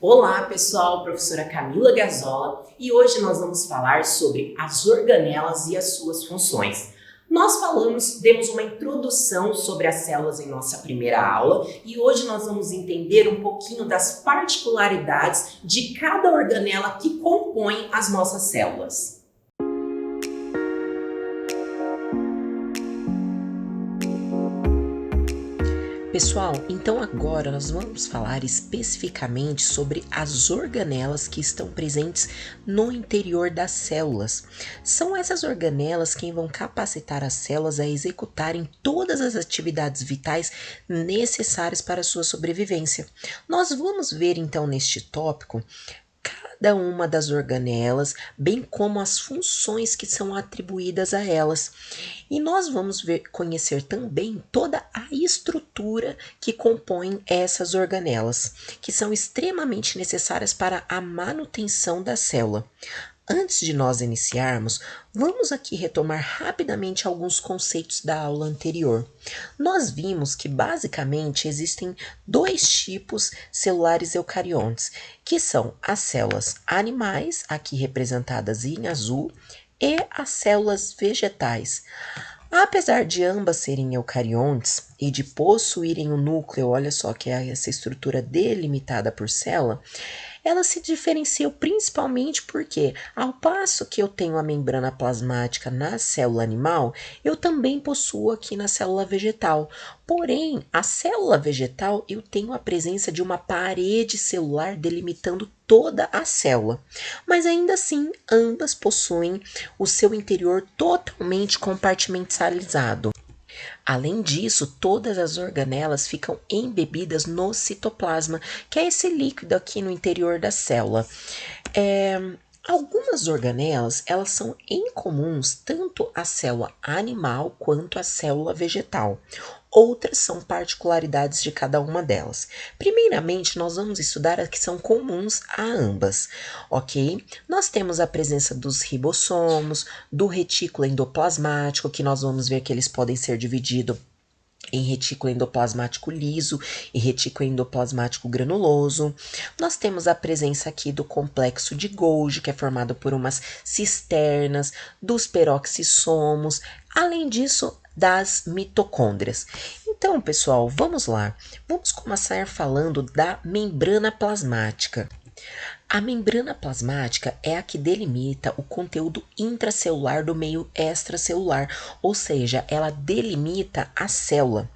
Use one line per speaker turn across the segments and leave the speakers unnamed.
Olá pessoal, professora Camila Gazzola e hoje nós vamos falar sobre as organelas e as suas funções. Demos uma introdução sobre as células em nossa primeira aula e hoje nós vamos entender um pouquinho das particularidades de cada organela que compõe as nossas células.
Pessoal, então agora nós vamos falar especificamente sobre as organelas que estão presentes no interior das células. São essas organelas quem vão capacitar as células a executarem todas as atividades vitais necessárias para a sua sobrevivência. Nós vamos ver então neste tópico cada uma das organelas, bem como as funções que são atribuídas a elas. E nós vamos conhecer também toda a estrutura que compõe essas organelas, que são extremamente necessárias para a manutenção da célula. Antes de nós iniciarmos, vamos aqui retomar rapidamente alguns conceitos da aula anterior. Nós vimos que basicamente existem dois tipos celulares eucariontes, que são as células animais, aqui representadas em azul, e as células vegetais. Apesar de ambas serem eucariontes e de possuírem um núcleo, olha só que é essa estrutura delimitada por célula, elas se diferenciam principalmente porque, ao passo que eu tenho a membrana plasmática na célula animal, eu também possuo aqui na célula vegetal. Porém, a célula vegetal eu tenho a presença de uma parede celular delimitando toda a célula. Mas ainda assim, ambas possuem o seu interior totalmente compartimentalizado. Além disso, todas as organelas ficam embebidas no citoplasma, que é esse líquido aqui no interior da célula. Algumas organelas, elas são incomuns tanto à célula animal quanto à célula vegetal. Outras são particularidades de cada uma delas. Primeiramente, nós vamos estudar as que são comuns a ambas, ok? Nós temos a presença dos ribossomos, do retículo endoplasmático, que nós vamos ver que eles podem ser divididos em retículo endoplasmático liso e retículo endoplasmático granuloso. Nós temos a presença aqui do complexo de Golgi, que é formado por umas cisternas, dos peroxissomos, além disso, das mitocôndrias. Então, pessoal, vamos lá. Vamos começar falando da membrana plasmática. A membrana plasmática é a que delimita o conteúdo intracelular do meio extracelular, ou seja, ela delimita a célula.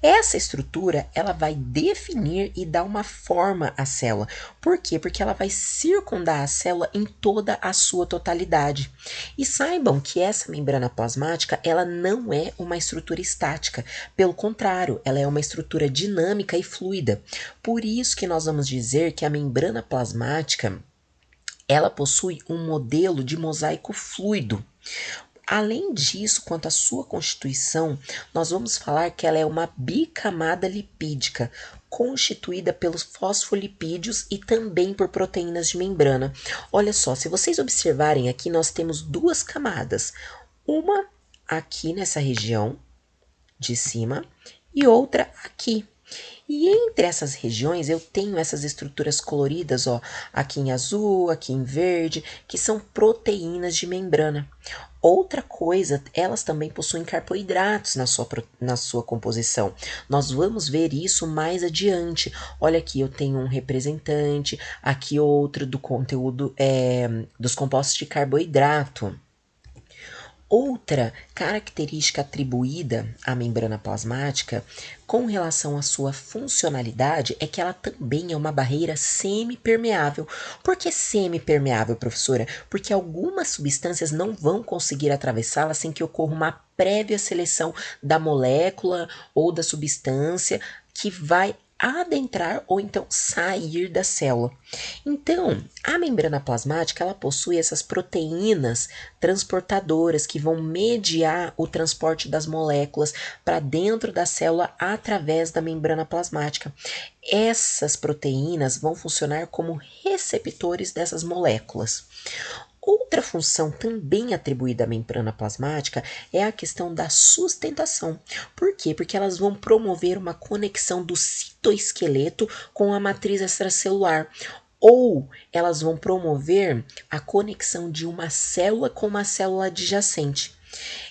Essa estrutura, ela vai definir e dar uma forma à célula. Por quê? Porque ela vai circundar a célula em toda a sua totalidade. E saibam que essa membrana plasmática, ela não é uma estrutura estática. Pelo contrário, ela é uma estrutura dinâmica e fluida. Por isso que nós vamos dizer que a membrana plasmática, ela possui um modelo de mosaico fluido. Além disso, quanto à sua constituição, nós vamos falar que ela é uma bicamada lipídica, constituída pelos fosfolipídios e também por proteínas de membrana. Olha só, se vocês observarem aqui, nós temos duas camadas. Uma aqui nessa região de cima e outra aqui. E entre essas regiões eu tenho essas estruturas coloridas, ó, aqui em azul, aqui em verde, que são proteínas de membrana. Outra coisa, elas também possuem carboidratos na sua composição. Nós vamos ver isso mais adiante. Olha aqui, eu tenho um representante, aqui outro do conteúdo dos compostos de carboidrato. Outra característica atribuída à membrana plasmática com relação à sua funcionalidade é que ela também é uma barreira semipermeável. Por que semipermeável, professora? Porque algumas substâncias não vão conseguir atravessá-la sem que ocorra uma prévia seleção da molécula ou da substância que vai adentrar ou então sair da célula. Então, a membrana plasmática, ela possui essas proteínas transportadoras que vão mediar o transporte das moléculas para dentro da célula através da membrana plasmática. Essas proteínas vão funcionar como receptores dessas moléculas. Outra função também atribuída à membrana plasmática é a questão da sustentação. Por quê? Porque elas vão promover uma conexão do citoesqueleto com a matriz extracelular, ou elas vão promover a conexão de uma célula com uma célula adjacente.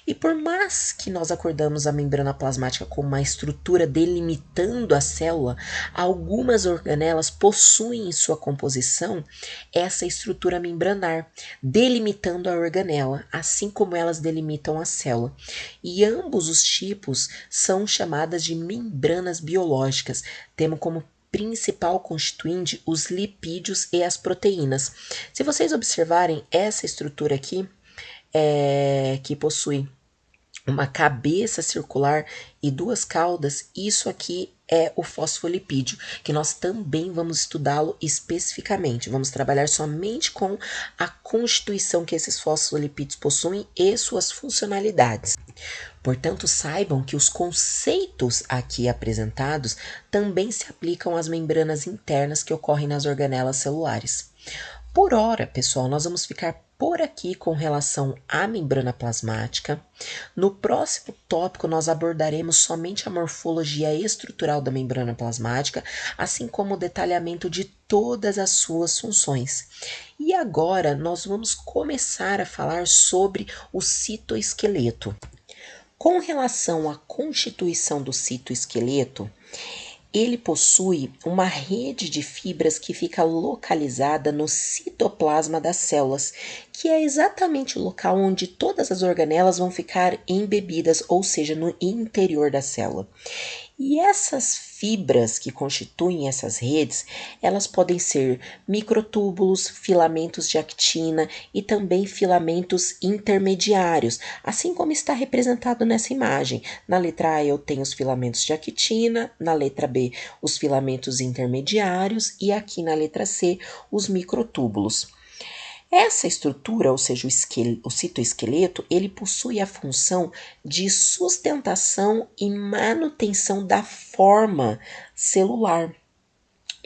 E por mais que nós acordamos a membrana plasmática como uma estrutura delimitando a célula, algumas organelas possuem em sua composição essa estrutura membranar, delimitando a organela, assim como elas delimitam a célula. E ambos os tipos são chamadas de membranas biológicas, tendo como principal constituinte os lipídios e as proteínas. Se vocês observarem essa estrutura aqui, que possui uma cabeça circular e duas caudas, isso aqui é o fosfolipídio, que nós também vamos estudá-lo especificamente. Vamos trabalhar somente com a constituição que esses fosfolipídios possuem e suas funcionalidades. Portanto, saibam que os conceitos aqui apresentados também se aplicam às membranas internas que ocorrem nas organelas celulares. Por hora, pessoal, nós vamos ficar por aqui com relação à membrana plasmática. No próximo tópico, nós abordaremos somente a morfologia estrutural da membrana plasmática, assim como o detalhamento de todas as suas funções. E agora, nós vamos começar a falar sobre o citoesqueleto. Com relação à constituição do citoesqueleto, ele possui uma rede de fibras que fica localizada no citoplasma das células, que é exatamente o local onde todas as organelas vão ficar embebidas, ou seja, no interior da célula. E essas fibras que constituem essas redes, elas podem ser microtúbulos, filamentos de actina e também filamentos intermediários, assim como está representado nessa imagem. Na letra A eu tenho os filamentos de actina, na letra B os filamentos intermediários e aqui na letra C os microtúbulos. Essa estrutura, ou seja, o citoesqueleto, ele possui a função de sustentação e manutenção da forma celular.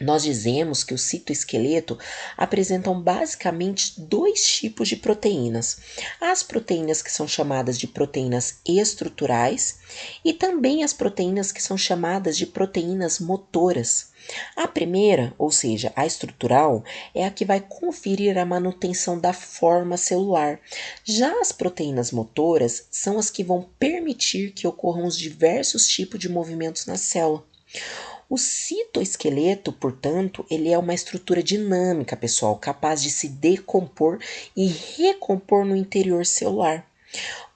Nós dizemos que o citoesqueleto apresentam basicamente dois tipos de proteínas. As proteínas que são chamadas de proteínas estruturais e também as proteínas que são chamadas de proteínas motoras. A primeira, ou seja, a estrutural, é a que vai conferir a manutenção da forma celular. Já as proteínas motoras são as que vão permitir que ocorram os diversos tipos de movimentos na célula. O citoesqueleto, portanto, ele é uma estrutura dinâmica, pessoal, capaz de se decompor e recompor no interior celular.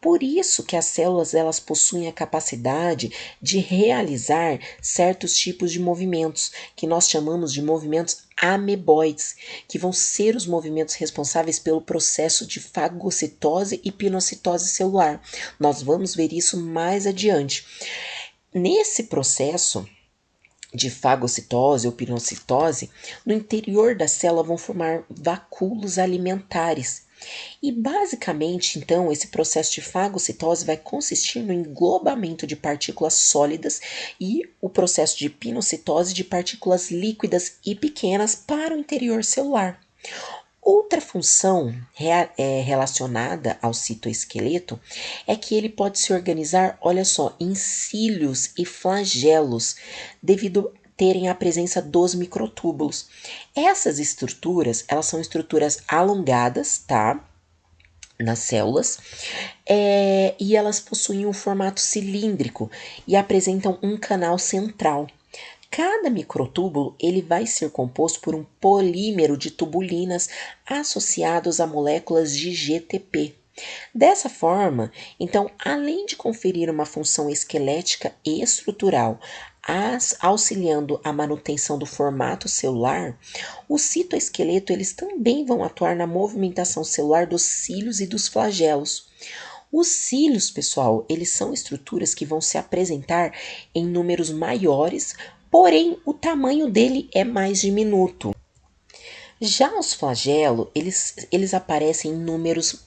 Por isso que as células elas possuem a capacidade de realizar certos tipos de movimentos, que nós chamamos de movimentos ameboides, que vão ser os movimentos responsáveis pelo processo de fagocitose e pinocitose celular. Nós vamos ver isso mais adiante. Nesse processo de fagocitose ou pinocitose, no interior da célula vão formar vacúolos alimentares. E basicamente, então, esse processo de fagocitose vai consistir no englobamento de partículas sólidas e o processo de pinocitose de partículas líquidas e pequenas para o interior celular. Outra função relacionada ao citoesqueleto é que ele pode se organizar, olha só, em cílios e flagelos, devido terem a presença dos microtúbulos. Essas estruturas, elas são estruturas alongadas, tá? Nas células, e elas possuem um formato cilíndrico e apresentam um canal central. Cada microtúbulo ele vai ser composto por um polímero de tubulinas associados a moléculas de GTP. Dessa forma, então, além de conferir uma função esquelética e estrutural, auxiliando a manutenção do formato celular, o citoesqueleto eles também vão atuar na movimentação celular dos cílios e dos flagelos. Os cílios, pessoal, eles são estruturas que vão se apresentar em números maiores, porém o tamanho dele é mais diminuto. Já os flagelos, eles aparecem em números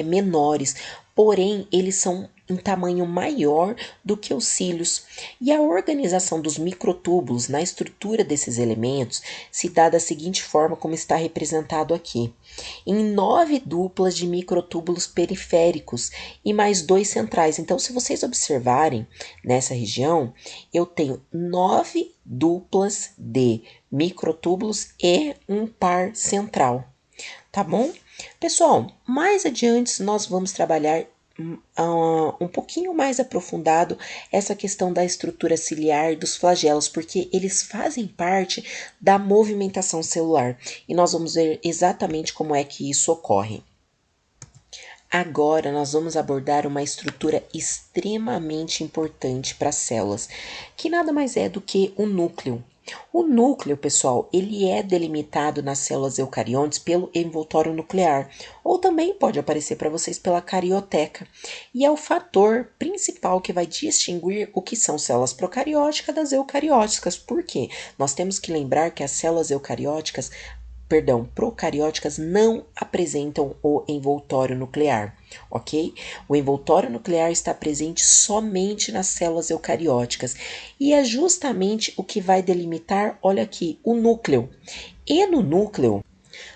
menores, porém eles são em tamanho maior do que os cílios, e a organização dos microtúbulos na estrutura desses elementos se dá da seguinte forma como está representado aqui, em 9 duplas de microtúbulos periféricos e mais 2 centrais. Então, se vocês observarem nessa região, eu tenho 9 duplas de microtúbulos e um par central, tá bom? Pessoal, mais adiante nós vamos trabalhar um pouquinho mais aprofundado essa questão da estrutura ciliar dos flagelos, porque eles fazem parte da movimentação celular e nós vamos ver exatamente como é que isso ocorre. Agora nós vamos abordar uma estrutura extremamente importante para as células, que nada mais é do que o núcleo. O núcleo, pessoal, ele é delimitado nas células eucariontes pelo envoltório nuclear, ou também pode aparecer para vocês pela carioteca, e é o fator principal que vai distinguir o que são células procarióticas das eucarióticas. Por quê? Nós temos que lembrar que as células procarióticas não apresentam o envoltório nuclear, ok? O envoltório nuclear está presente somente nas células eucarióticas e é justamente o que vai delimitar, olha aqui, o núcleo. E no núcleo,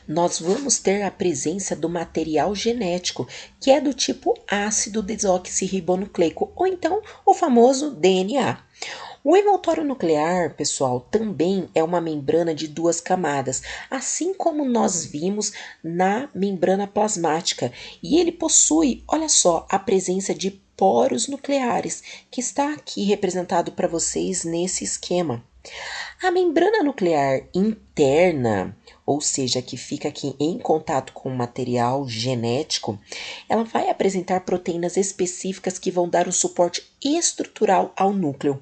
nós vamos ter a presença do material genético, que é do tipo ácido desoxirribonucleico, ou então o famoso DNA. O envoltório nuclear, pessoal, também é uma membrana de 2 camadas, assim como nós vimos na membrana plasmática, e ele possui, olha só, a presença de poros nucleares, que está aqui representado para vocês nesse esquema. A membrana nuclear interna, ou seja, que fica aqui em contato com o material genético, ela vai apresentar proteínas específicas que vão dar o suporte estrutural ao núcleo.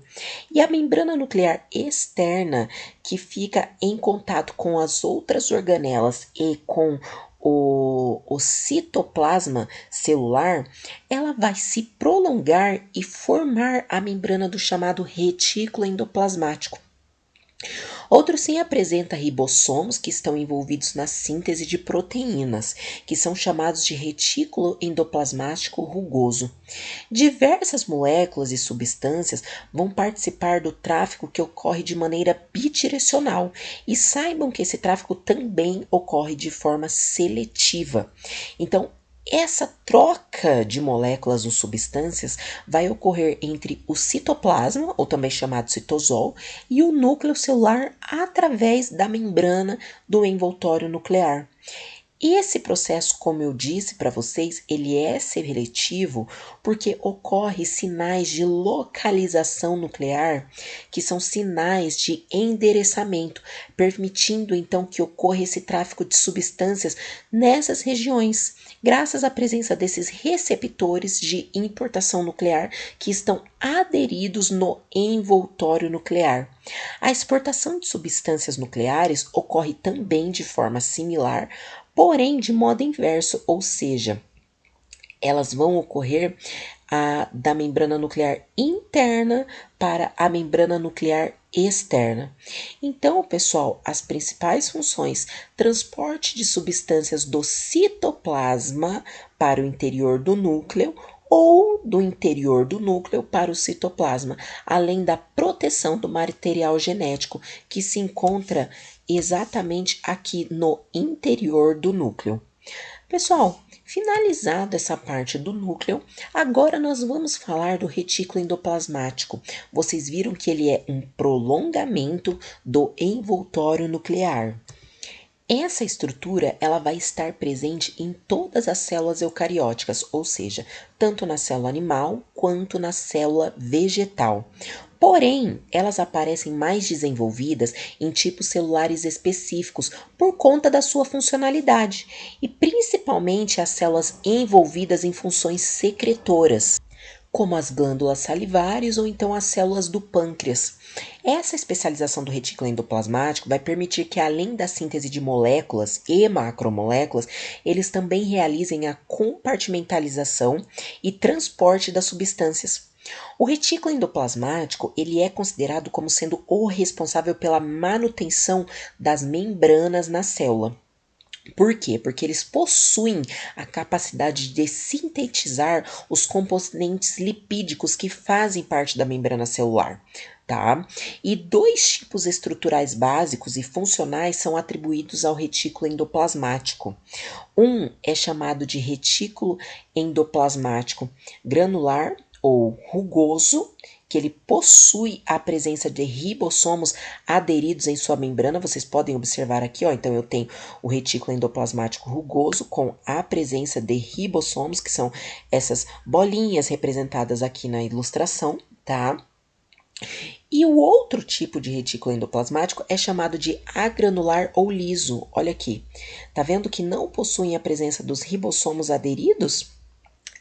E a membrana nuclear externa, que fica em contato com as outras organelas e com o citoplasma celular, ela vai se prolongar e formar a membrana do chamado retículo endoplasmático. Outro sim apresenta ribossomos que estão envolvidos na síntese de proteínas, que são chamados de retículo endoplasmático rugoso. Diversas moléculas e substâncias vão participar do tráfego que ocorre de maneira bidirecional, e saibam que esse tráfego também ocorre de forma seletiva. Então, essa troca de moléculas ou substâncias vai ocorrer entre o citoplasma, ou também chamado citosol, e o núcleo celular através da membrana do envoltório nuclear. E esse processo, como eu disse para vocês, ele é seletivo porque ocorre sinais de localização nuclear, que são sinais de endereçamento, permitindo então que ocorra esse tráfico de substâncias nessas regiões, graças à presença desses receptores de importação nuclear que estão aderidos no envoltório nuclear. A exportação de substâncias nucleares ocorre também de forma similar, porém de modo inverso, ou seja, elas vão ocorrer da membrana nuclear interna para a membrana nuclear externa. Então, pessoal, as principais funções: transporte de substâncias do citoplasma para o interior do núcleo ou do interior do núcleo para o citoplasma, além da proteção do material genético que se encontra exatamente aqui no interior do núcleo. Pessoal, finalizada essa parte do núcleo, agora nós vamos falar do retículo endoplasmático. Vocês viram que ele é um prolongamento do envoltório nuclear. Essa estrutura ela vai estar presente em todas as células eucarióticas, ou seja, tanto na célula animal quanto na célula vegetal. Porém, elas aparecem mais desenvolvidas em tipos celulares específicos por conta da sua funcionalidade, e principalmente as células envolvidas em funções secretoras, como as glândulas salivares ou então as células do pâncreas. Essa especialização do retículo endoplasmático vai permitir que, além da síntese de moléculas e macromoléculas, eles também realizem a compartimentalização e transporte das substâncias. O retículo endoplasmático ele é considerado como sendo o responsável pela manutenção das membranas na célula. Por quê? Porque eles possuem a capacidade de sintetizar os componentes lipídicos que fazem parte da membrana celular, tá? E dois tipos estruturais básicos e funcionais são atribuídos ao retículo endoplasmático. Um é chamado de retículo endoplasmático granular ou rugoso, que ele possui a presença de ribossomos aderidos em sua membrana. Vocês podem observar aqui, ó. Então, eu tenho o retículo endoplasmático rugoso com a presença de ribossomos, que são essas bolinhas representadas aqui na ilustração, tá? E o outro tipo de retículo endoplasmático é chamado de agranular ou liso. Olha aqui, tá vendo que não possuem a presença dos ribossomos aderidos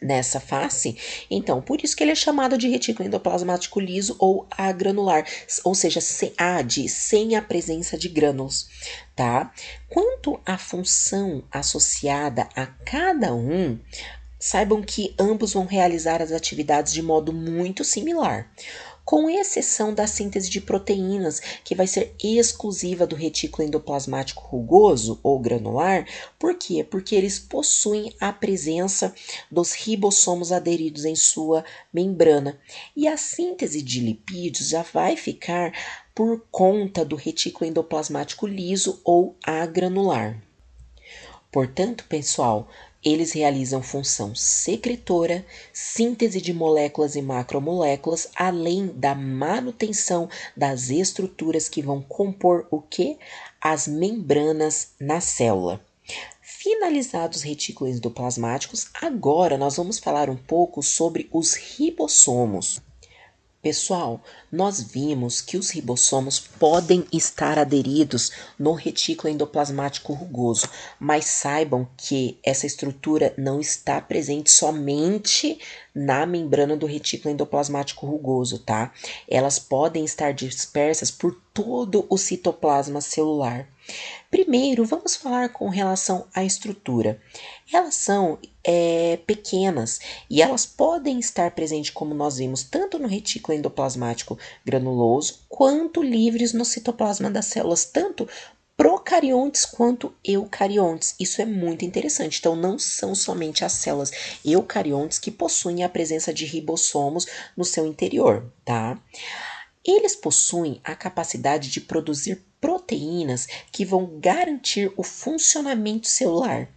nessa face? Então, por isso que ele é chamado de retículo endoplasmático liso ou agranular, ou seja, sem a presença de grânulos, tá? Quanto à função associada a cada um, saibam que ambos vão realizar as atividades de modo muito similar, com exceção da síntese de proteínas, que vai ser exclusiva do retículo endoplasmático rugoso ou granular. Por quê? Porque eles possuem a presença dos ribossomos aderidos em sua membrana. E a síntese de lipídios já vai ficar por conta do retículo endoplasmático liso ou agranular. Portanto, pessoal, eles realizam função secretora, síntese de moléculas e macromoléculas, além da manutenção das estruturas que vão compor o que? As membranas na célula. Finalizados os retículos endoplasmáticos, agora nós vamos falar um pouco sobre os ribossomos. Pessoal, nós vimos que os ribossomos podem estar aderidos no retículo endoplasmático rugoso, mas saibam que essa estrutura não está presente somente na membrana do retículo endoplasmático rugoso, tá? Elas podem estar dispersas por todo o citoplasma celular. Primeiro, vamos falar com relação à estrutura. Elas são pequenas e elas podem estar presentes, como nós vimos, tanto no retículo endoplasmático granuloso, quanto livres no citoplasma das células, tanto procariontes quanto eucariontes. Isso é muito interessante. Então, não são somente as células eucariontes que possuem a presença de ribossomos no seu interior, tá? Eles possuem a capacidade de produzir proteínas que vão garantir o funcionamento celular.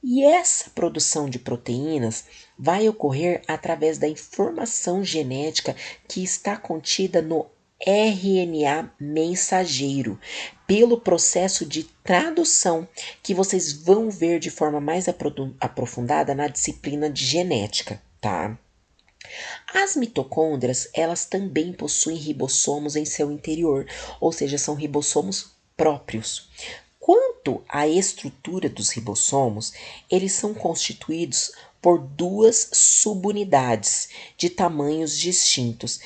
E essa produção de proteínas vai ocorrer através da informação genética que está contida no RNA mensageiro, pelo processo de tradução que vocês vão ver de forma mais aprofundada na disciplina de genética, tá? As mitocôndrias, elas também possuem ribossomos em seu interior, ou seja, são ribossomos próprios. Quanto à estrutura dos ribossomos, eles são constituídos por duas subunidades de tamanhos distintos,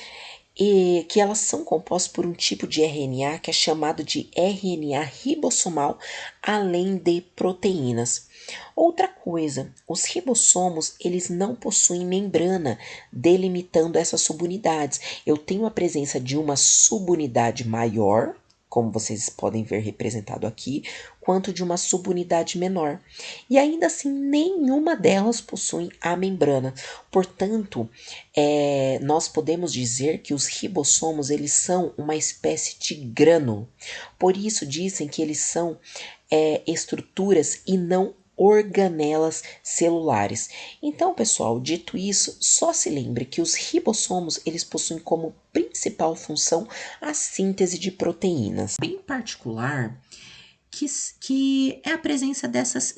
e que elas são compostas por um tipo de RNA que é chamado de RNA ribossomal, além de proteínas. Outra coisa, os ribossomos, eles não possuem membrana delimitando essas subunidades. Eu tenho a presença de uma subunidade maior, como vocês podem ver representado aqui, quanto de uma subunidade menor. E ainda assim, nenhuma delas possui a membrana. Portanto, nós podemos dizer que os ribossomos, eles são uma espécie de grânulo. Por isso, dizem que eles são estruturas e não organelas celulares. Então, pessoal, dito isso, só se lembre que os ribossomos, eles possuem como principal função a síntese de proteínas. Bem particular, que é a presença dessas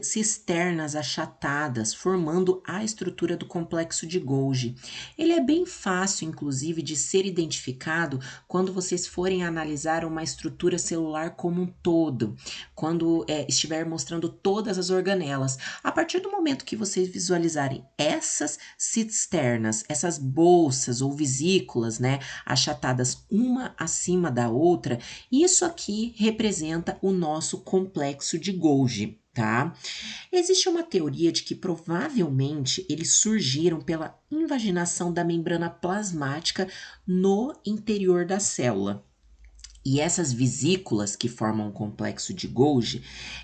cisternas achatadas, formando a estrutura do complexo de Golgi. Ele é bem fácil, inclusive, de ser identificado quando vocês forem analisar uma estrutura celular como um todo, quando estiver mostrando todas as organelas. A partir do momento que vocês visualizarem essas cisternas, essas bolsas ou vesículas, né, achatadas uma acima da outra, isso aqui representa o nosso complexo de Golgi, tá? Existe uma teoria de que provavelmente eles surgiram pela invaginação da membrana plasmática no interior da célula. E essas vesículas que formam o complexo de Golgi,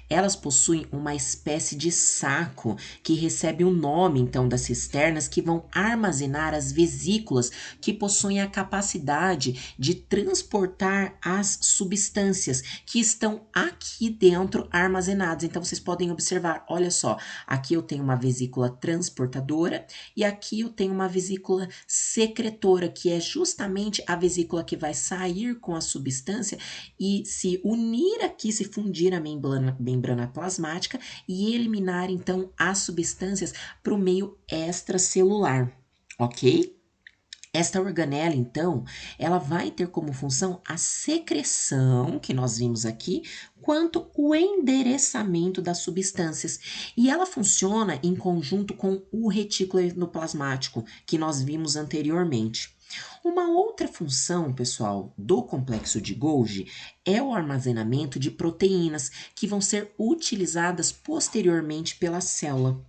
elas possuem uma espécie de saco que recebe o nome, então, das cisternas que vão armazenar as vesículas que possuem a capacidade de transportar as substâncias que estão aqui dentro armazenadas. Então, vocês podem observar, olha só, aqui eu tenho uma vesícula transportadora e aqui eu tenho uma vesícula secretora, que é justamente a vesícula que vai sair com a substância e se unir aqui, se fundir a membrana plasmática e eliminar então as substâncias para o meio extracelular, ok? Esta organela, então, ela vai ter como função a secreção, que nós vimos aqui, quanto o endereçamento das substâncias. E ela funciona em conjunto com o retículo endoplasmático, que nós vimos anteriormente. Uma outra função, pessoal, do complexo de Golgi é o armazenamento de proteínas que vão ser utilizadas posteriormente pela célula.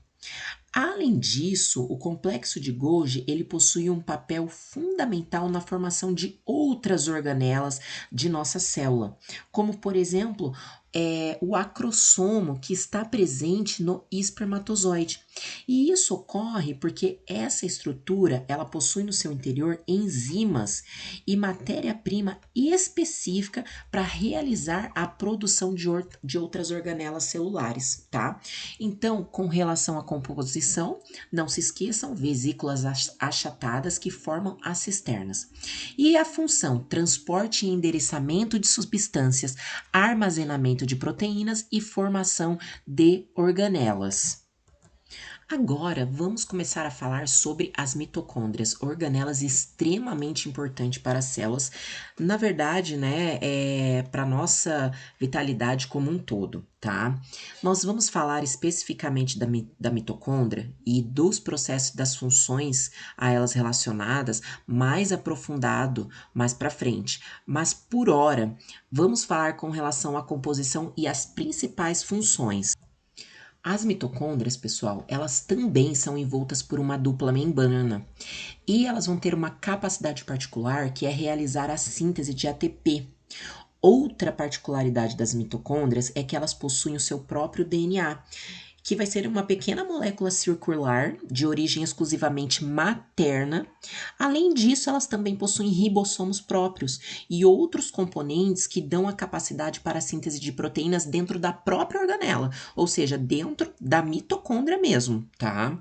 Além disso, o complexo de Golgi ele possui um papel fundamental na formação de outras organelas de nossa célula, como por exemplo o acrossomo que está presente no espermatozoide. E isso ocorre porque essa estrutura ela possui no seu interior enzimas e matéria-prima específica para realizar a produção de outras organelas celulares, tá? Então, com relação à composição, não se esqueçam, vesículas achatadas que formam as cisternas. E a função, transporte e endereçamento de substâncias, armazenamento de proteínas e formação de organelas. Agora, vamos começar a falar sobre as mitocôndrias, organelas extremamente importantes para as células, na verdade, né, para nossa vitalidade como um todo, tá? Nós vamos falar especificamente da mitocôndria e dos processos das funções a elas relacionadas mais aprofundado mais para frente, mas por hora, vamos falar com relação à composição e às principais funções. As mitocôndrias, pessoal, elas também são envoltas por uma dupla membrana e elas vão ter uma capacidade particular que é realizar a síntese de ATP. Outra particularidade das mitocôndrias é que elas possuem o seu próprio DNA, que vai ser uma pequena molécula circular de origem exclusivamente materna. Além disso, elas também possuem ribossomos próprios e outros componentes que dão a capacidade para a síntese de proteínas dentro da própria organela, ou seja, dentro da mitocôndria mesmo, tá?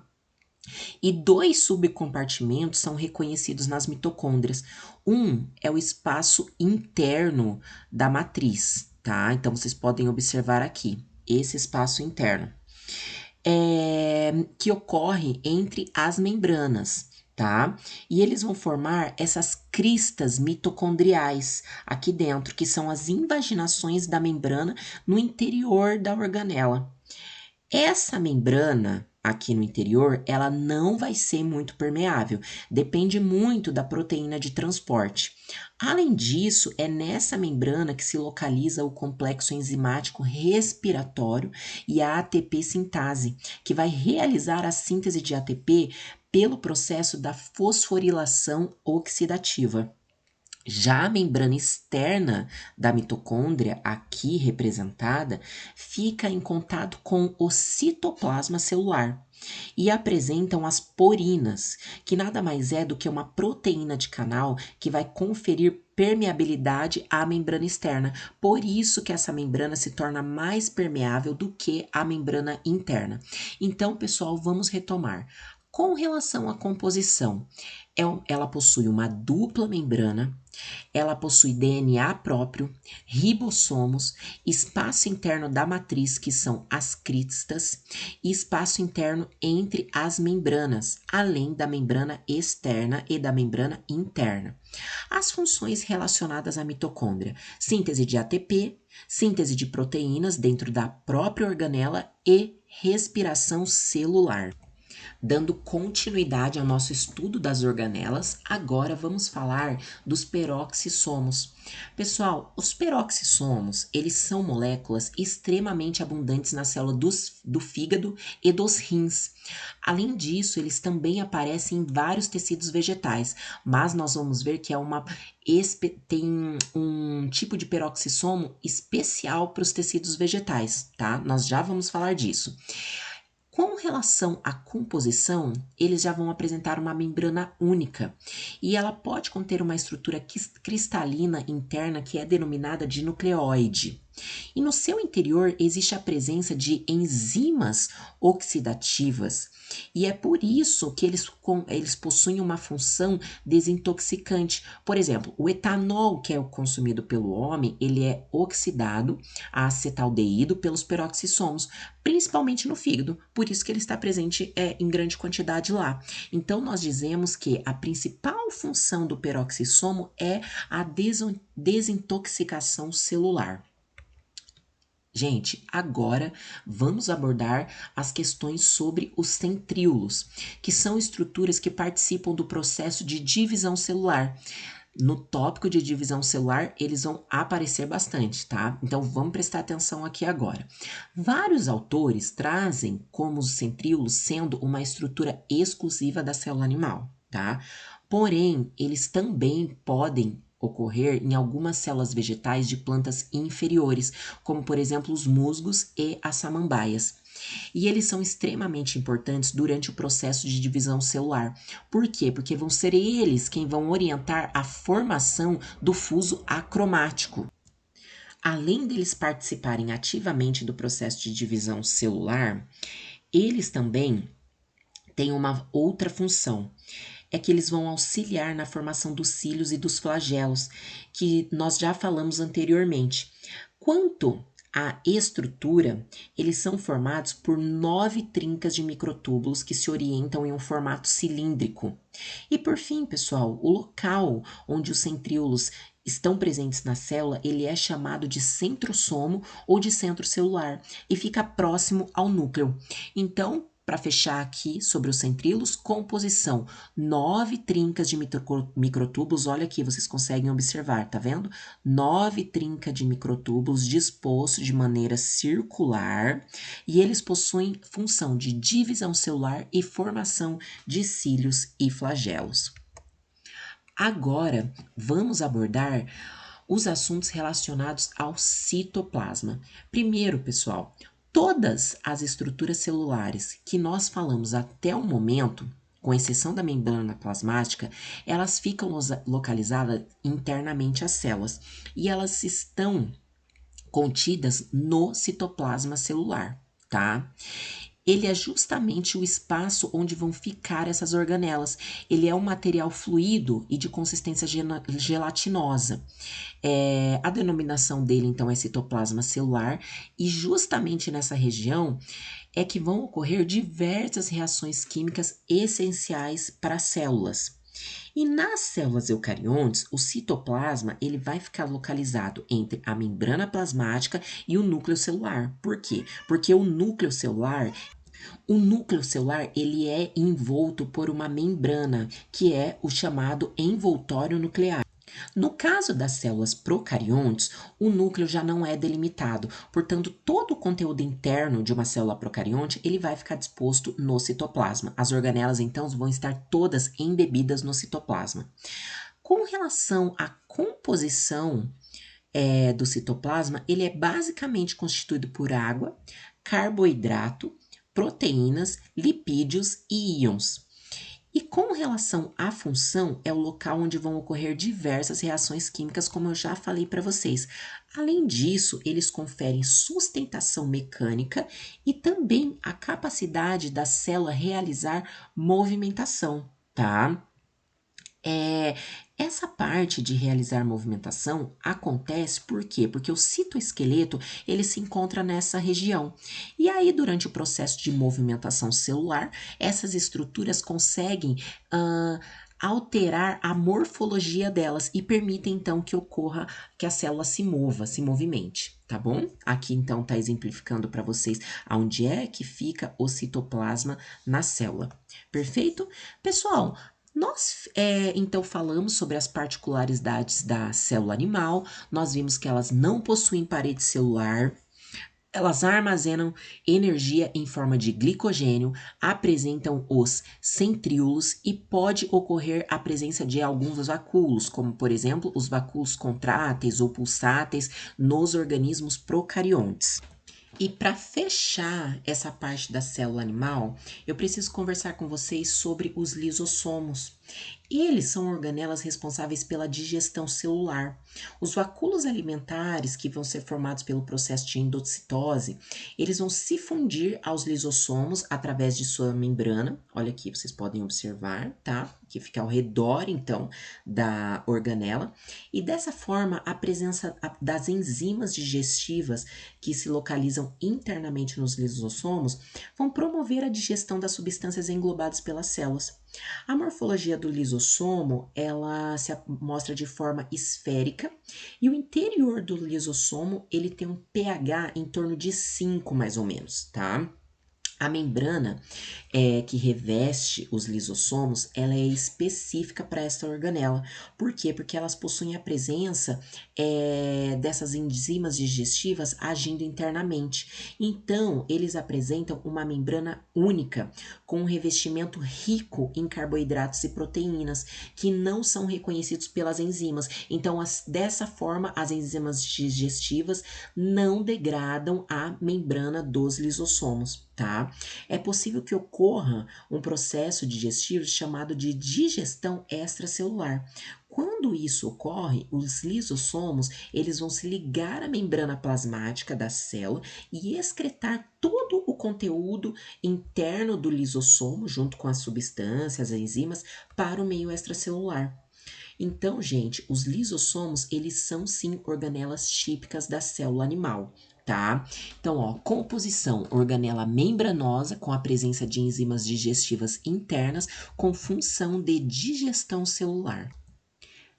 E dois subcompartimentos são reconhecidos nas mitocôndrias. Um é o espaço interno da matriz, tá? Então, vocês podem observar aqui esse espaço interno. Que ocorre entre as membranas, tá? E eles vão formar essas cristas mitocondriais aqui dentro, que são as invaginações da membrana no interior da organela. Essa membrana aqui no interior, ela não vai ser muito permeável, depende muito da proteína de transporte. Além disso, é nessa membrana que se localiza o complexo enzimático respiratório e a ATP sintase, que vai realizar a síntese de ATP pelo processo da fosforilação oxidativa. Já a membrana externa da mitocôndria, aqui representada, fica em contato com o citoplasma celular e apresentam as porinas, que nada mais é do que uma proteína de canal que vai conferir permeabilidade à membrana externa. Por isso que essa membrana se torna mais permeável do que a membrana interna. Então, pessoal, vamos retomar. Com relação à composição, ela possui uma dupla membrana, ela possui DNA próprio, ribossomos, espaço interno da matriz, que são as cristas, e espaço interno entre as membranas, além da membrana externa e da membrana interna. As funções relacionadas à mitocôndria: síntese de ATP, síntese de proteínas dentro da própria organela e respiração celular. Dando continuidade ao nosso estudo das organelas, agora vamos falar dos peroxissomos. Pessoal, os peroxissomos, eles são moléculas extremamente abundantes na célula do fígado e dos rins. Além disso, eles também aparecem em vários tecidos vegetais, mas nós vamos ver que tem um tipo de peroxissomo especial para os tecidos vegetais, tá? Nós já vamos falar disso. Com relação à composição, eles já vão apresentar uma membrana única e ela pode conter uma estrutura cristalina interna que é denominada de nucleóide. E no seu interior existe a presença de enzimas oxidativas e é por isso que eles possuem uma função desintoxicante. Por exemplo, o etanol que é consumido pelo homem, ele é oxidado a acetaldeído pelos peroxissomos, principalmente no fígado, por isso que ele está presente em grande quantidade lá. Então, nós dizemos que a principal função do peroxissomo é a desintoxicação celular. Gente, agora vamos abordar as questões sobre os centríolos, que são estruturas que participam do processo de divisão celular. No tópico de divisão celular, eles vão aparecer bastante, tá? Então, vamos prestar atenção aqui agora. Vários autores trazem como os centríolos sendo uma estrutura exclusiva da célula animal, tá? Porém, eles também podem ocorrer em algumas células vegetais de plantas inferiores, como por exemplo os musgos e as samambaias. E eles são extremamente importantes durante o processo de divisão celular. Por quê? Porque vão ser eles quem vão orientar a formação do fuso acromático. Além deles participarem ativamente do processo de divisão celular, eles também têm uma outra função. É que eles vão auxiliar na formação dos cílios e dos flagelos, que nós já falamos anteriormente. Quanto à estrutura, eles são formados por 9 trincas de microtúbulos que se orientam em um formato cilíndrico. E por fim, pessoal, o local onde os centríolos estão presentes na célula, ele é chamado de centrosomo ou de centro celular e fica próximo ao núcleo. Então, para fechar aqui sobre os centríolos, composição, 9 trincas de microtúbulos, olha aqui, vocês conseguem observar, tá vendo? 9 trincas de microtúbulos dispostos de maneira circular e eles possuem função de divisão celular e formação de cílios e flagelos. Agora, vamos abordar os assuntos relacionados ao citoplasma. Primeiro, pessoal, todas as estruturas celulares que nós falamos até o momento, com exceção da membrana plasmática, elas ficam localizadas internamente às células e elas estão contidas no citoplasma celular, tá? Ele é justamente o espaço onde vão ficar essas organelas. Ele é um material fluido e de consistência gelatinosa. A denominação dele, então, é citoplasma celular, e justamente nessa região é que vão ocorrer diversas reações químicas essenciais para as células. E nas células eucariontes, o citoplasma ele vai ficar localizado entre a membrana plasmática e o núcleo celular. Por quê? Porque o núcleo celular ele é envolto por uma membrana, que é o chamado envoltório nuclear. No caso das células procariontes, o núcleo já não é delimitado, portanto, todo o conteúdo interno de uma célula procarionte ele vai ficar disposto no citoplasma. As organelas, então, vão estar todas embebidas no citoplasma. Com relação à composição do citoplasma, ele é basicamente constituído por água, carboidrato, proteínas, lipídios e íons. E com relação à função, é o local onde vão ocorrer diversas reações químicas, como eu já falei para vocês. Além disso, eles conferem sustentação mecânica e também a capacidade da célula realizar movimentação, tá? Essa parte de realizar movimentação acontece por quê? Porque o citoesqueleto ele se encontra nessa região. E aí, durante o processo de movimentação celular, essas estruturas conseguem alterar a morfologia delas e permitem então que ocorra que a célula se movimente, tá bom? Aqui então está exemplificando para vocês aonde é que fica o citoplasma na célula. Perfeito? Pessoal, nós então falamos sobre as particularidades da célula animal, nós vimos que elas não possuem parede celular. Elas armazenam energia em forma de glicogênio, apresentam os centríolos e pode ocorrer a presença de alguns vacúolos, como por exemplo os vacúolos contráteis ou pulsáteis nos organismos procariontes. E para fechar essa parte da célula animal, eu preciso conversar com vocês sobre os lisossomos. Eles são organelas responsáveis pela digestão celular. Os vacúolos alimentares, que vão ser formados pelo processo de endocitose, eles vão se fundir aos lisossomos através de sua membrana. Olha aqui, vocês podem observar, tá? Que fica ao redor, então, da organela. E dessa forma, a presença das enzimas digestivas que se localizam internamente nos lisossomos vão promover a digestão das substâncias englobadas pelas células. A morfologia do lisossomo, ela se mostra de forma esférica e o interior do lisossomo, ele tem um pH em torno de 5 mais ou menos, tá? A membrana que reveste os lisossomos, ela é específica para esta organela. Por quê? Porque elas possuem a presença dessas enzimas digestivas agindo internamente. Então, eles apresentam uma membrana única, com um revestimento rico em carboidratos e proteínas, que não são reconhecidos pelas enzimas. Então, dessa forma, as enzimas digestivas não degradam a membrana dos lisossomos, tá? É possível que ocorra um processo digestivo chamado de digestão extracelular. Quando isso ocorre, os lisossomos, eles vão se ligar à membrana plasmática da célula e excretar todo o conteúdo interno do lisossomo, junto com as substâncias, as enzimas, para o meio extracelular. Então, gente, os lisossomos, eles são sim organelas típicas da célula animal, tá? Então, ó, composição, organela membranosa com a presença de enzimas digestivas internas com função de digestão celular.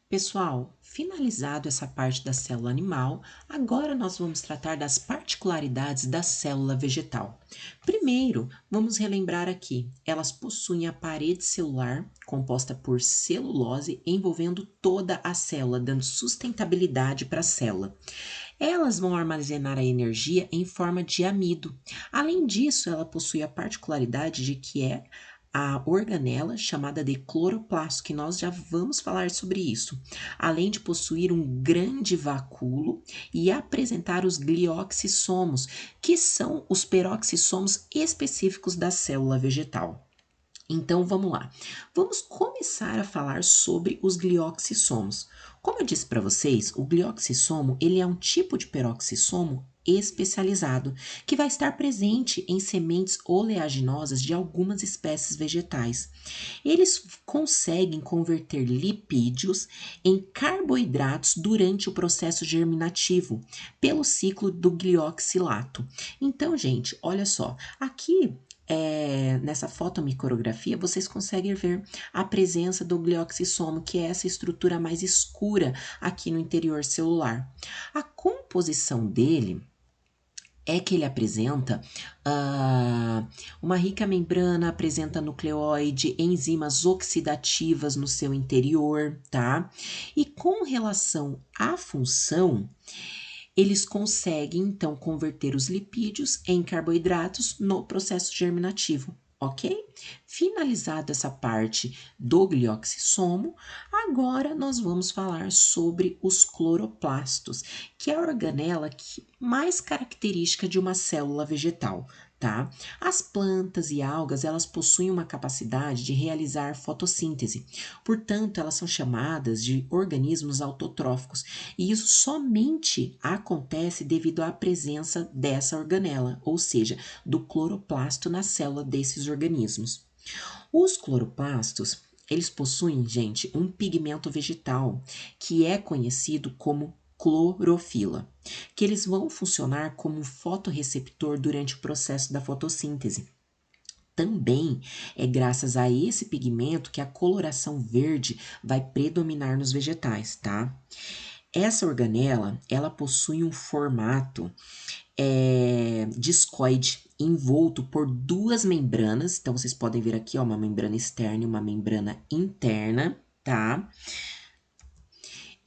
Pessoal, finalizado essa parte da célula animal, agora nós vamos tratar das particularidades da célula vegetal. Primeiro, vamos relembrar aqui, elas possuem a parede celular composta por celulose envolvendo toda a célula, dando sustentabilidade para a célula. Elas vão armazenar a energia em forma de amido. Além disso, ela possui a particularidade de que é a organela chamada de cloroplasto, que nós já vamos falar sobre isso, além de possuir um grande vacúolo e apresentar os glioxissomos, que são os peroxissomos específicos da célula vegetal. Então vamos lá. Vamos começar a falar sobre os glioxissomos. Como eu disse para vocês, o glioxissomo, ele é um tipo de peroxissomo especializado que vai estar presente em sementes oleaginosas de algumas espécies vegetais. Eles conseguem converter lipídios em carboidratos durante o processo germinativo, pelo ciclo do glioxilato. Então, gente, olha só, aqui nessa fotomicrografia, vocês conseguem ver a presença do glioxissomo, que é essa estrutura mais escura aqui no interior celular. A composição dele é que ele apresenta uma rica membrana, apresenta nucleóide, enzimas oxidativas no seu interior, tá? E com relação à função, eles conseguem, então, converter os lipídios em carboidratos no processo germinativo, ok? Finalizada essa parte do glioxissomo, agora nós vamos falar sobre os cloroplastos, que é a organela mais característica de uma célula vegetal, tá? As plantas e algas, elas possuem uma capacidade de realizar fotossíntese. Portanto, elas são chamadas de organismos autotróficos, e isso somente acontece devido à presença dessa organela, ou seja, do cloroplasto na célula desses organismos. Os cloroplastos, eles possuem, gente, um pigmento vegetal que é conhecido como clorofila, que eles vão funcionar como fotorreceptor durante o processo da fotossíntese. também é graças a esse pigmento que a coloração verde vai predominar nos vegetais, tá? Essa organela, ela possui um formato discoide envolto por duas membranas. Então, vocês podem ver aqui, ó, uma membrana externa e uma membrana interna, tá?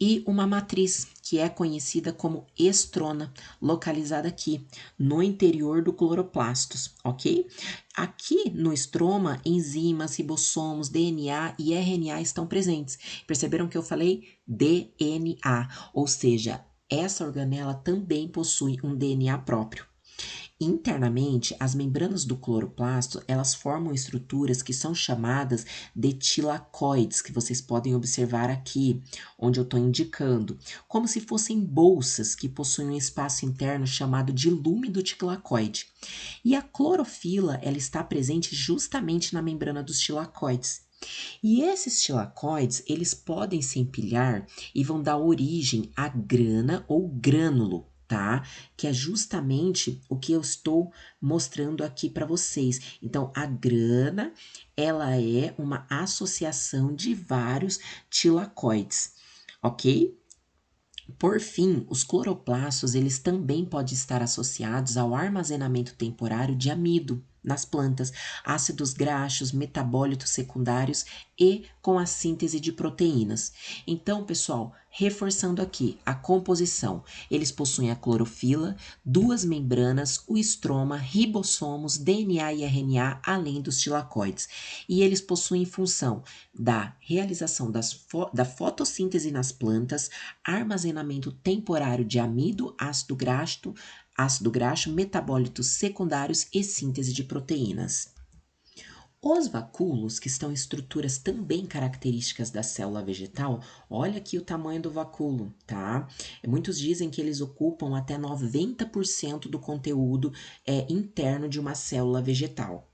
E uma matriz, que é conhecida como estrona, localizada aqui no interior do cloroplastos, ok? Aqui no estroma, enzimas, ribossomos, DNA e RNA estão presentes. Perceberam que eu falei DNA, ou seja, essa organela também possui um DNA próprio. Internamente, as membranas do cloroplasto, elas formam estruturas que são chamadas de tilacoides, que vocês podem observar aqui, onde eu estou indicando, como se fossem bolsas que possuem um espaço interno chamado de lume do tilacoide. E a clorofila, ela está presente justamente na membrana dos tilacoides. E esses tilacoides, eles podem se empilhar e vão dar origem à grana ou grânulo, tá? Que é justamente o que eu estou mostrando aqui para vocês. Então, a grana, ela é uma associação de vários tilacoides, ok? Por fim, os cloroplastos, eles também podem estar associados ao armazenamento temporário de amido nas plantas, ácidos graxos, metabólitos secundários e com a síntese de proteínas. Então, pessoal, reforçando aqui a composição, eles possuem a clorofila, duas membranas, o estroma, ribossomos, DNA e RNA, além dos tilacoides. E eles possuem função da realização da fotossíntese nas plantas, armazenamento temporário de amido, ácido graxo, metabólitos secundários e síntese de proteínas. Os vacúolos, que estão em estruturas também características da célula vegetal, olha aqui o tamanho do vacúolo, tá? Muitos dizem que eles ocupam até 90% do conteúdo interno de uma célula vegetal.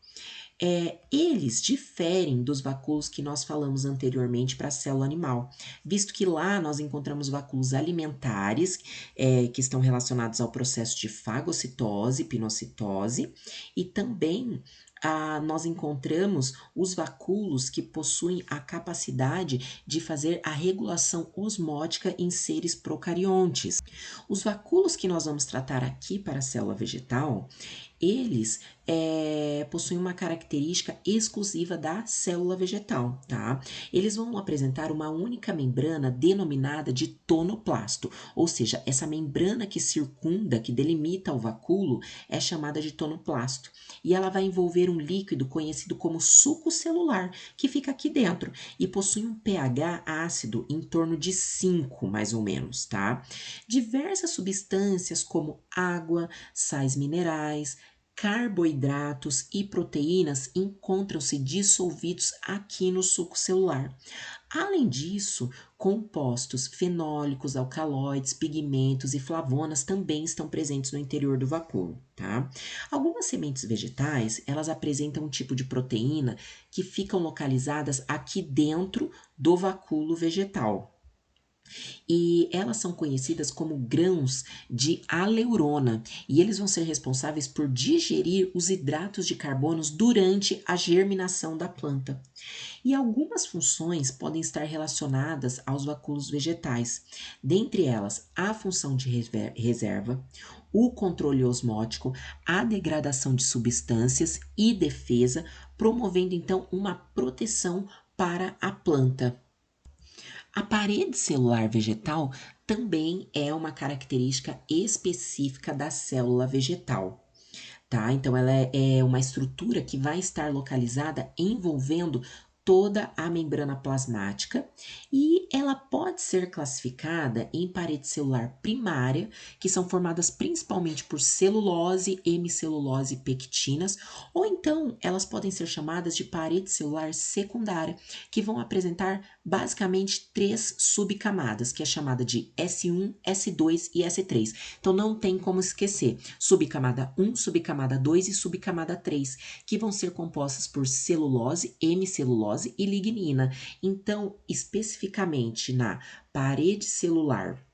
Eles diferem dos vacúolos que nós falamos anteriormente para a célula animal, visto que lá nós encontramos vacúolos alimentares, que estão relacionados ao processo de fagocitose, pinocitose, e também nós encontramos os vacúolos que possuem a capacidade de fazer a regulação osmótica em seres procariontes. Os vacúolos que nós vamos tratar aqui para a célula vegetal, eles possuem uma característica exclusiva da célula vegetal, tá? Eles vão apresentar uma única membrana denominada de tonoplasto, ou seja, essa membrana que circunda, que delimita o vacúolo, é chamada de tonoplasto. E ela vai envolver um líquido conhecido como suco celular, que fica aqui dentro e possui um pH ácido em torno de 5, mais ou menos, tá? Diversas substâncias como água, sais minerais, carboidratos e proteínas encontram-se dissolvidos aqui no suco celular. Além disso, compostos fenólicos, alcaloides, pigmentos e flavonas também estão presentes no interior do vacúolo, tá? Algumas sementes vegetais, elas apresentam um tipo de proteína que ficam localizadas aqui dentro do vacúolo vegetal. E elas são conhecidas como grãos de aleurona, e eles vão ser responsáveis por digerir os hidratos de carbono durante a germinação da planta. E algumas funções podem estar relacionadas aos vacúolos vegetais, dentre elas a função de reserva, o controle osmótico, a degradação de substâncias e defesa, promovendo então uma proteção para a planta. A parede celular vegetal também é uma característica específica da célula vegetal, tá? Então, ela é uma estrutura que vai estar localizada envolvendo toda a membrana plasmática e ela pode ser classificada em parede celular primária, que são formadas principalmente por celulose, hemicelulose e pectinas, ou então elas podem ser chamadas de parede celular secundária, que vão apresentar basicamente 3 subcamadas, que é chamada de S1, S2 e S3. Então não tem como esquecer, subcamada 1, subcamada 2 e subcamada 3, que vão ser compostas por celulose, hemicelulose e lignina. Então, especificamente na parede celular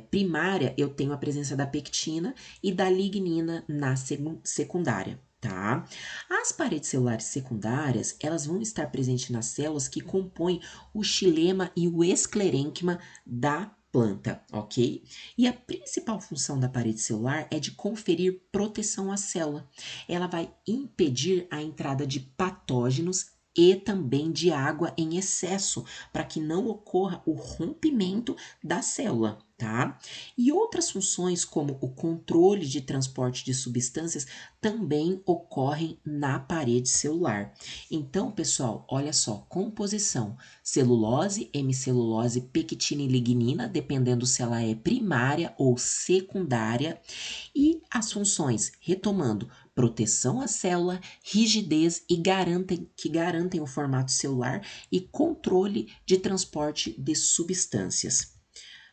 primária, eu tenho a presença da pectina e da lignina na secundária, tá? As paredes celulares secundárias, elas vão estar presentes nas células que compõem o xilema e o esclerênquima da planta, ok? E a principal função da parede celular é de conferir proteção à célula. Ela vai impedir a entrada de patógenos e também de água em excesso, para que não ocorra o rompimento da célula, tá? E outras funções, como o controle de transporte de substâncias, também ocorrem na parede celular. Então, pessoal, olha só, composição: celulose, hemicelulose, pectina e lignina, dependendo se ela é primária ou secundária, e as funções, retomando: proteção à célula, rigidez e garantem o formato celular e controle de transporte de substâncias.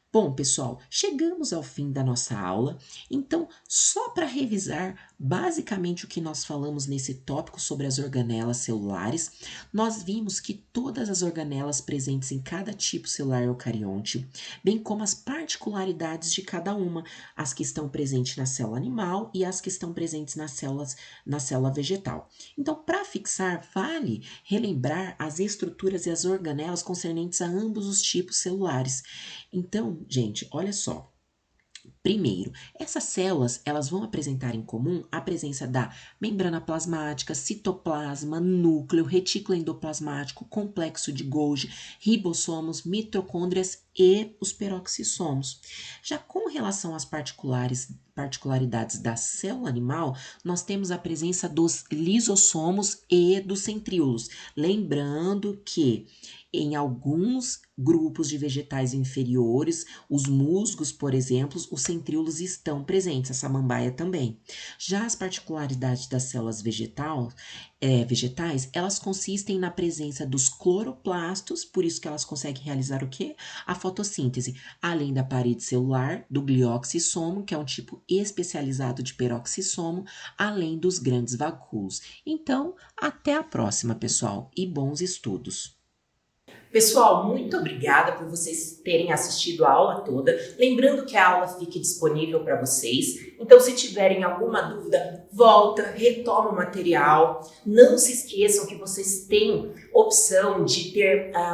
Bom, pessoal, chegamos ao fim da nossa aula, então, só para revisar basicamente o que nós falamos nesse tópico sobre as organelas celulares, nós vimos que todas as organelas presentes em cada tipo celular eucarionte, bem como as particularidades de cada uma, as que estão presentes na célula animal e as que estão presentes na célula vegetal. Então, para fixar, vale relembrar as estruturas e as organelas concernentes a ambos os tipos celulares. Então, gente, olha só. Primeiro, essas células, elas vão apresentar em comum a presença da membrana plasmática, citoplasma, núcleo, retículo endoplasmático, complexo de Golgi, ribossomos, mitocôndrias e os peroxissomos. Já com relação às particularidades da célula animal, nós temos a presença dos lisossomos e dos centríolos. Lembrando que em alguns grupos de vegetais inferiores, os musgos, por exemplo, os centríolos estão presentes, a samambaia também. Já as particularidades das células vegetais, elas consistem na presença dos cloroplastos, por isso que elas conseguem realizar o quê? A fotossíntese, além da parede celular, do glioxissomo, que é um tipo especializado de peroxissomo, além dos grandes vacúolos. Então, até a próxima, pessoal, e bons estudos!
Pessoal, muito obrigada por vocês terem assistido a aula toda. Lembrando que a aula fica disponível para vocês. Então, se tiverem alguma dúvida, volta, retoma o material. Não se esqueçam que vocês têm opção de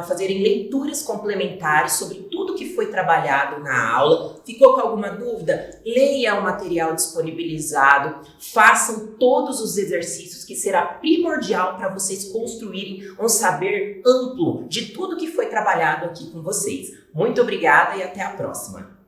fazerem leituras complementares sobre tudo que foi trabalhado na aula. Ficou com alguma dúvida? Leia o material disponibilizado. Façam todos os exercícios, que será primordial para vocês construírem um saber amplo de tudo que foi trabalhado aqui com vocês. Muito obrigada e até a próxima!